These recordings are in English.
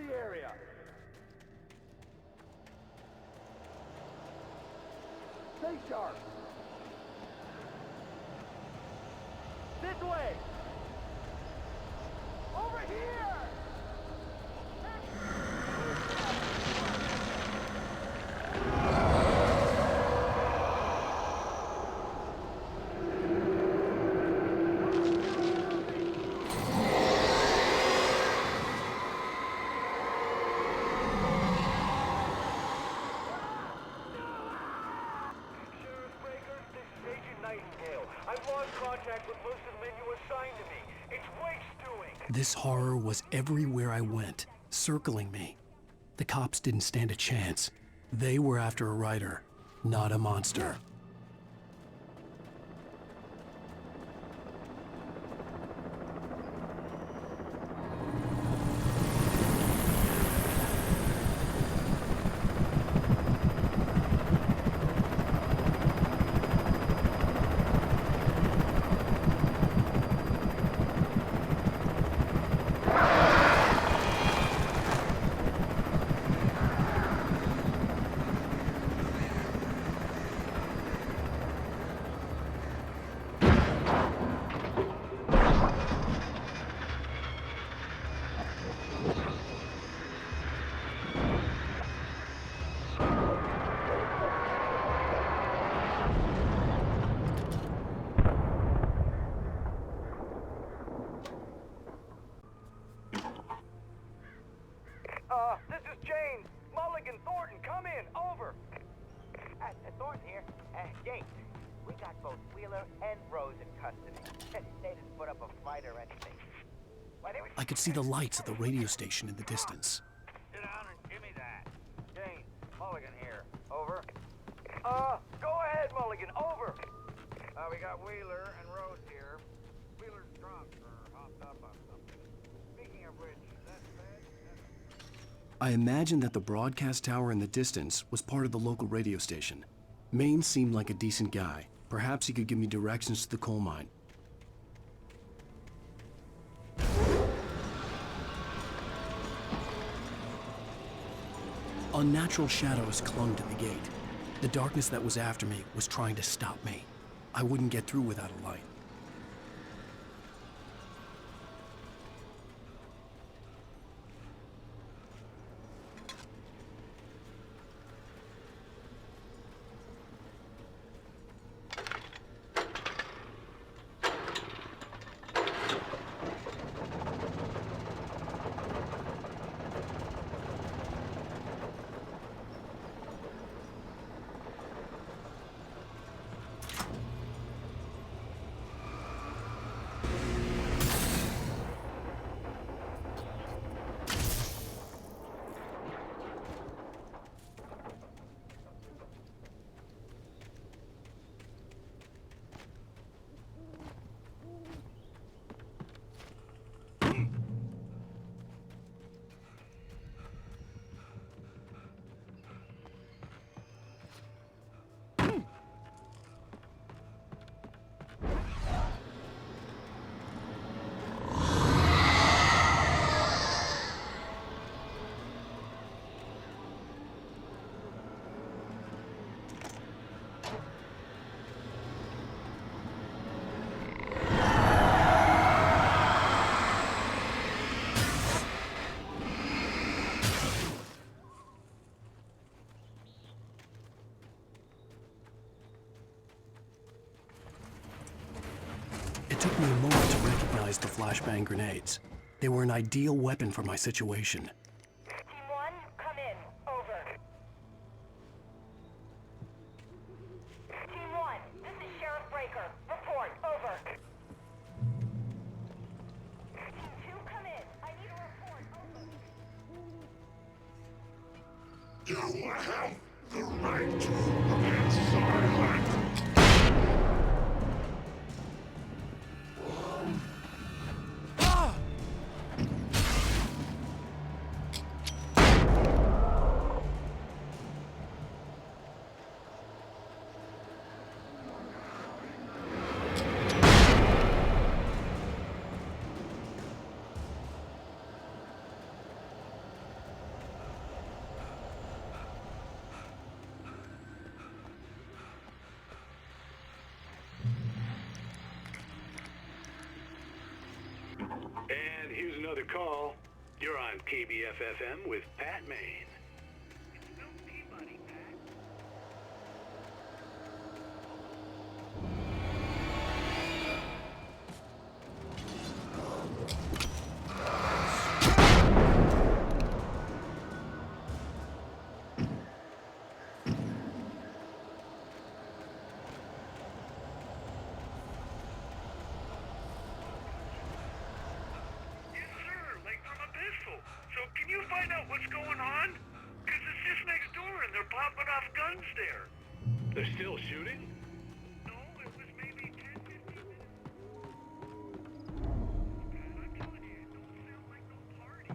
the area. Stay sharp. This way. Over here. This horror was everywhere I went, circling me. The cops didn't stand a chance. They were after a writer, not a monster. This is James. Mulligan, Thornton, come in. Over. Thornton here. James, we got both Wheeler and Rose in custody. They didn't put up a fight or anything. I could see the lights of the radio station in the distance. Sit down and give me that. James, Mulligan here. Over. Go ahead, Mulligan. Over. We got Wheeler and Rose here. Wheeler's drunk or hopped up on something. Speaking of which, that's bad. I imagined that the broadcast tower in the distance was part of the local radio station. Maine seemed like a decent guy. Perhaps he could give me directions to the coal mine. Unnatural shadows clung to the gate. The darkness that was after me was trying to stop me. I wouldn't get through without a light. It took me a moment to recognize the flashbang grenades. They were an ideal weapon for my situation. Team 1, come in. Over. Team 1, this is Sheriff Breaker. Report. Over. Team 2, come in. I need a report. Over. You have the right to remain silent. another call. You're on KBF-FM with Pat Maine. So can you find out what's going on? Because it's just next door and they're popping off guns there. They're still shooting? No, it was maybe 10, 15 minutes. God, I'm telling you, it don't sound like no party.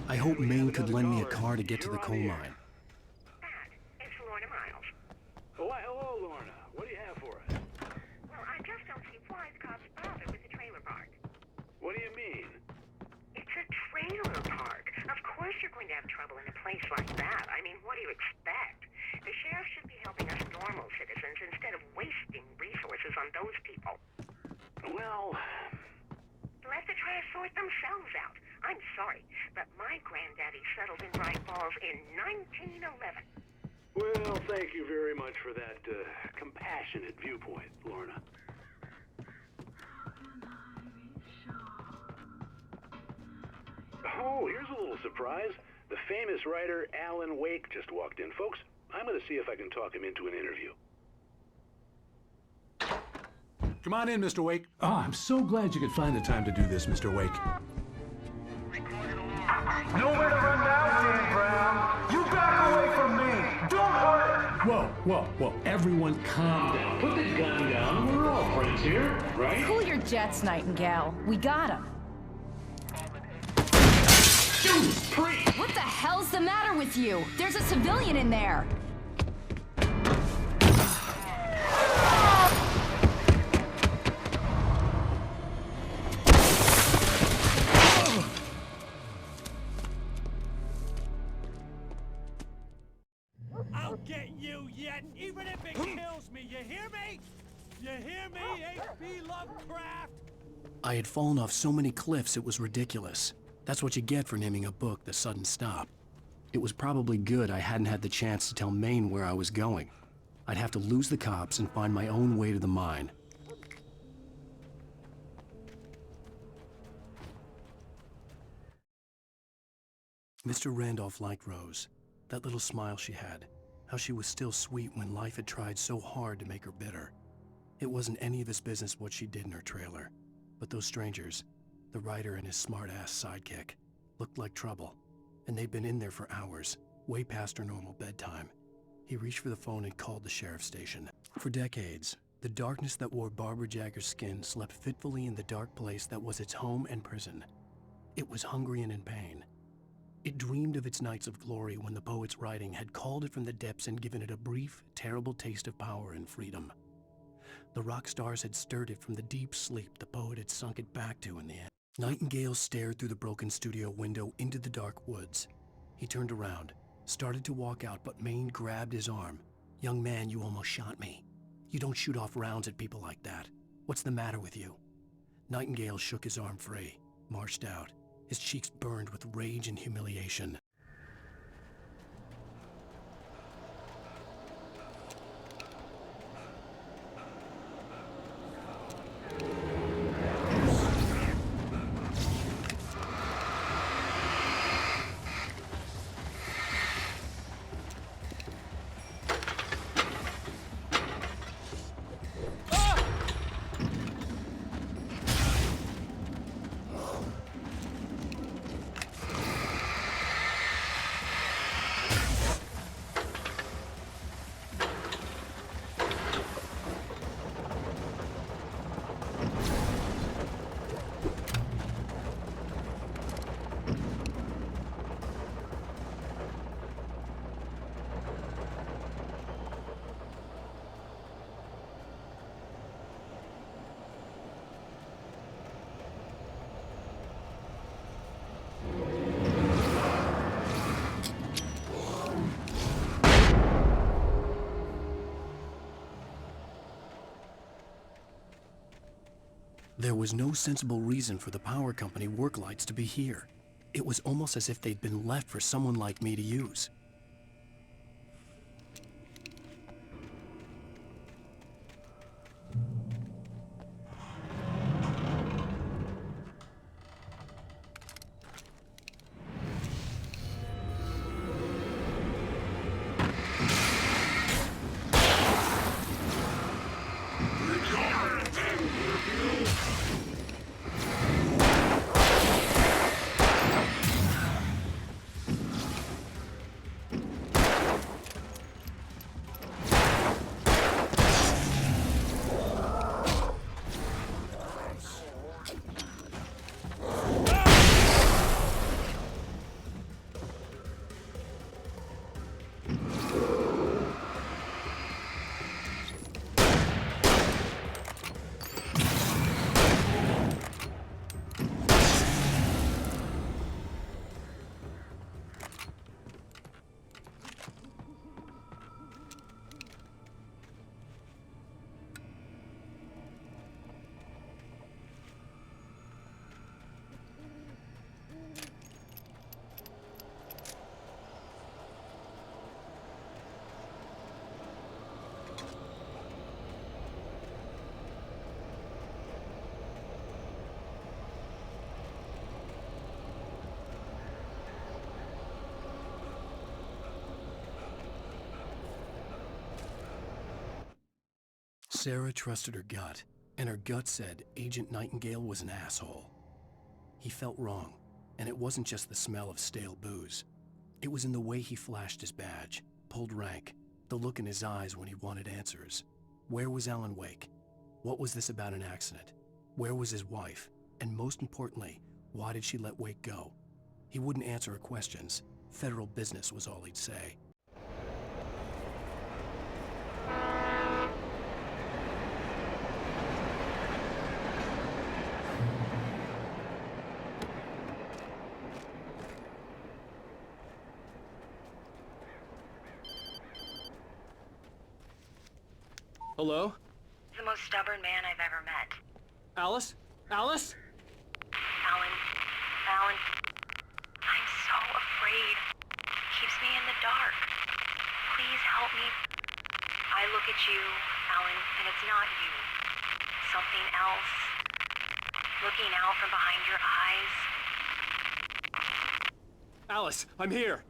I hope Maine could lend me a car to get to the coal mine. Dad, it's Lorna Miles. Why, hello, Lorna. What do you have for us? Well, I just don't see why the cops bothered with the trailer park. What do you mean? It's a trailer park. Of course you're going to have trouble in a place like that. I mean, what do you expect? The sheriff should be helping us normal citizens instead of wasting resources on those people. Well, Let the trash sort themselves out. I'm sorry, but my granddaddy settled in Bright Falls in 1911. well, thank you very much for that compassionate viewpoint, Lorna. Oh, here's a little surprise. The famous writer Alan Wake just walked in. Folks, I'm going to see if I can talk him into an interview. Come on in, Mr. Wake. Oh, I'm so glad you could find the time to do this, Mr. Wake. Nowhere to run now, Dan Brown. You back away from me. Don't hurt it. Whoa. Everyone calm down. Put the gun down. We're all friends here, right? Cool your jets, Nightingale. We got him. Judas Priest! What the hell's the matter with you? There's a civilian in there. I'll get you yet, even if it kills me. You hear me? You hear me, H.P. Lovecraft? I had fallen off so many cliffs it was ridiculous. That's what you get for naming a book The Sudden Stop. It was probably good I hadn't had the chance to tell Maine where I was going. I'd have to lose the cops and find my own way to the mine. Mr. Randolph liked Rose. That little smile she had. How she was still sweet when life had tried so hard to make her bitter. It wasn't any of his business what she did in her trailer. But those strangers, the writer and his smart-ass sidekick, looked like trouble. And they'd been in there for hours, way past her normal bedtime. He reached for the phone and called the sheriff's station. For decades, the darkness that wore Barbara Jagger's skin slept fitfully in the dark place that was its home and prison. It was hungry and in pain. It dreamed of its nights of glory when the poet's writing had called it from the depths and given it a brief, terrible taste of power and freedom. The rock stars had stirred it from the deep sleep the poet had sunk it back to in the end. Nightingale stared through the broken studio window into the dark woods. He turned around, started to walk out, but Maine grabbed his arm. "Young man, you almost shot me. You don't shoot off rounds at people like that. What's the matter with you?" Nightingale shook his arm free, marched out. His cheeks burned with rage and humiliation. There was no sensible reason for the power company work lights to be here. It was almost as if they'd been left for someone like me to use. Sarah trusted her gut, and her gut said Agent Nightingale was an asshole. He felt wrong, and it wasn't just the smell of stale booze. It was in the way he flashed his badge, pulled rank, the look in his eyes when he wanted answers. Where was Alan Wake? What was this about an accident? Where was his wife? And most importantly, why did she let Wake go? He wouldn't answer her questions. Federal business was all he'd say. Hello? The most stubborn man I've ever met. Alice? Alice? Alan. I'm so afraid. Keeps me in the dark. Please help me. I look at you, Alan, and it's not you. Something else. Looking out from behind your eyes. Alice, I'm here.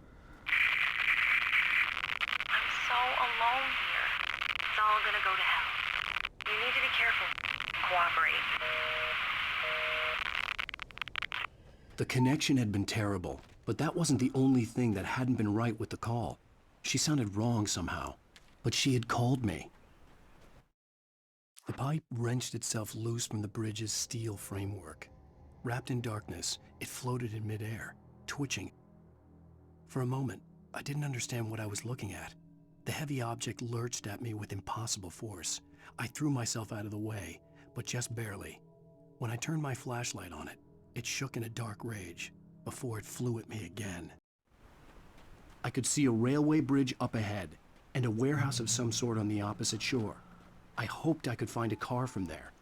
I'm so alone here. It's all gonna go to hell. You need to be careful. Cooperate. The connection had been terrible, but that wasn't the only thing that hadn't been right with the call. She sounded wrong somehow, but she had called me. The pipe wrenched itself loose from the bridge's steel framework. Wrapped in darkness, it floated in midair, twitching. For a moment, I didn't understand what I was looking at. The heavy object lurched at me with impossible force. I threw myself out of the way, but just barely. When I turned my flashlight on it, it shook in a dark rage before it flew at me again. I could see a railway bridge up ahead and a warehouse of some sort on the opposite shore. I hoped I could find a car from there.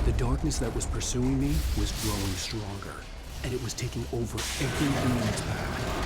The darkness that was pursuing me was growing stronger, and it was taking over everything in its path.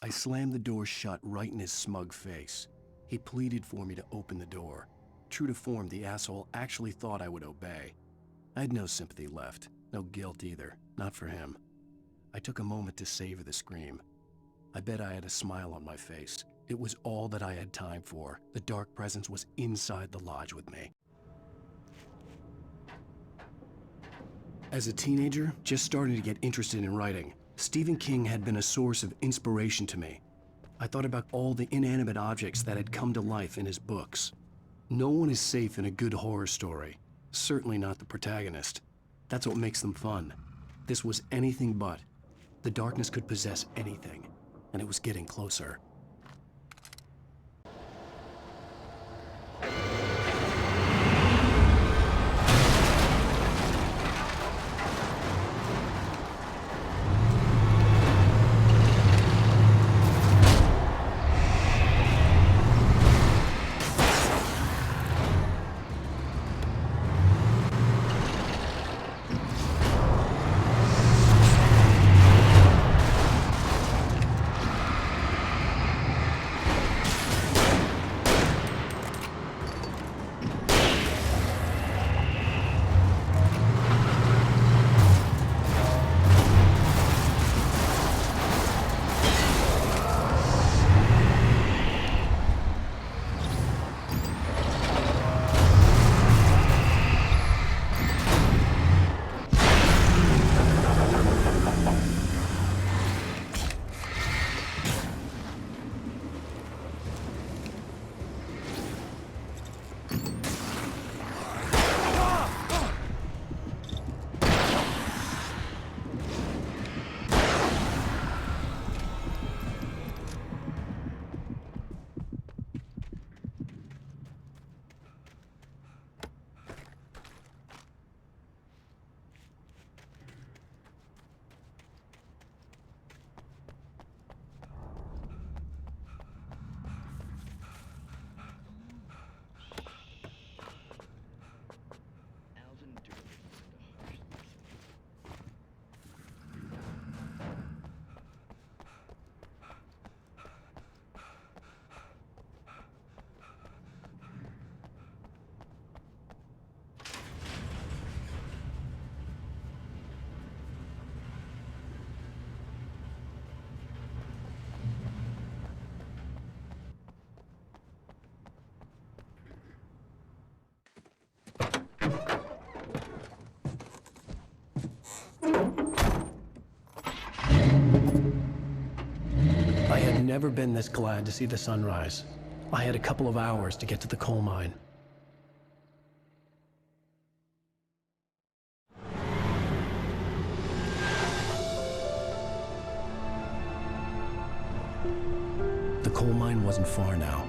I slammed the door shut right in his smug face. He pleaded for me to open the door. True to form, the asshole actually thought I would obey. I had no sympathy left, no guilt either, not for him. I took a moment to savor the scream. I bet I had a smile on my face. It was all that I had time for. The dark presence was inside the lodge with me. As a teenager, just starting to get interested in writing, Stephen King had been a source of inspiration to me. I thought about all the inanimate objects that had come to life in his books. No one is safe in a good horror story. Certainly not the protagonist. That's what makes them fun. This was anything but. The darkness could possess anything, and it was getting closer. never been this glad to see the sunrise. I had a couple of hours to get to the coal mine. The coal mine wasn't far now.